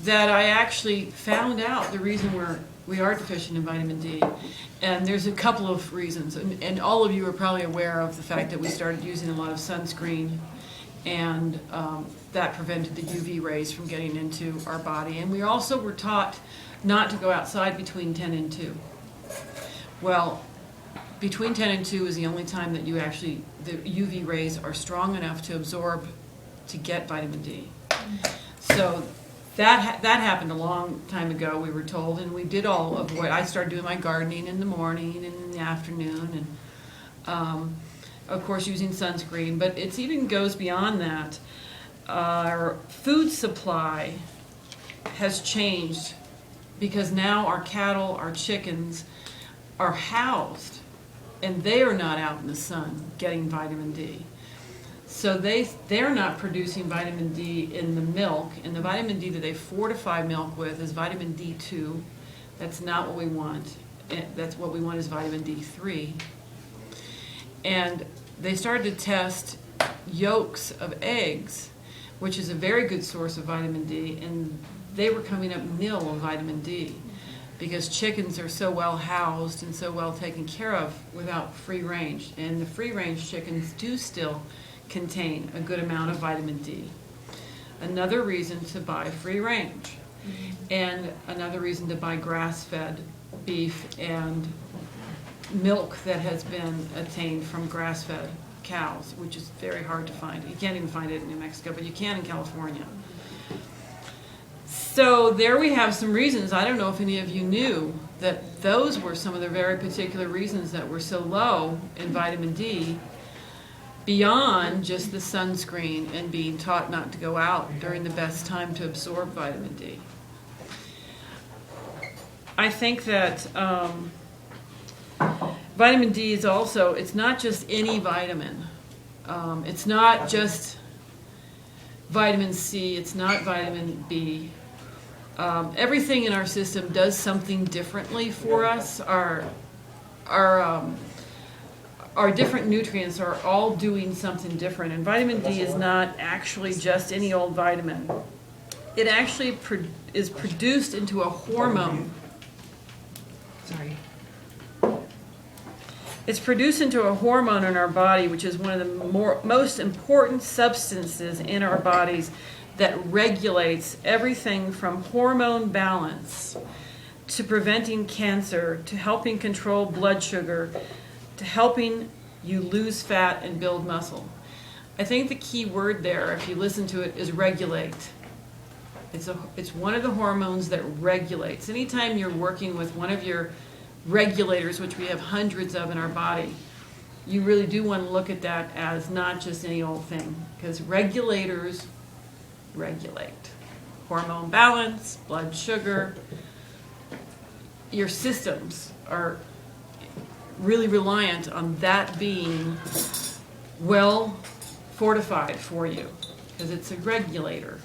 that I actually found out the reason we are deficient in vitamin D. And there's a couple of reasons. And all of you are probably aware of the fact that we started using a lot of sunscreen, and that prevented the UV rays from getting into our body. And we also were taught not to go outside between 10 and 2. Well, between 10 and 2 is the only time that the UV rays are strong enough to absorb, to get vitamin D. So that happened a long time ago, we were told, and we did all avoid. I started doing my gardening in the morning and in the afternoon, and of course using sunscreen, but it even goes beyond that. Our food supply has changed because now our cattle, our chickens are housed, and they are not out in the sun getting vitamin D. So they're not producing vitamin D in the milk, and the vitamin D that they fortify milk with is vitamin D2. That's not what we want. That's what we want is vitamin D3. And they started to test yolks of eggs, which is a very good source of vitamin D, and they were coming up nil of vitamin D because chickens are so well housed and so well taken care of without free range. And the free range chickens do still contain a good amount of vitamin D. Another reason to buy free range. And another reason to buy grass-fed beef and milk that has been obtained from grass-fed cows, which is very hard to find. You can't even find it in New Mexico, but you can in California. So there we have some reasons. I don't know if any of you knew that those were some of the very particular reasons that we're so low in vitamin D, beyond just the sunscreen and being taught not to go out during the best time to absorb vitamin D. I think that vitamin D is also, it's not just any vitamin. It's not just vitamin C, it's not vitamin B. Everything in our system does something differently for us. Our different nutrients are all doing something different, and vitamin D is not actually just any old vitamin. It actually is produced into a hormone. Sorry. It's produced into a hormone in our body, which is one of the most important substances in our bodies that regulates everything from hormone balance to preventing cancer, to helping control blood sugar, to helping you lose fat and build muscle. I think the key word there, if you listen to it, is regulate. It's one of the hormones that regulates. Anytime you're working with one of your regulators, which we have hundreds of in our body, you really do want to look at that as not just any old thing, because regulators regulate. Hormone balance, blood sugar, your systems are really reliant on that being well fortified for you, because it's a regulator.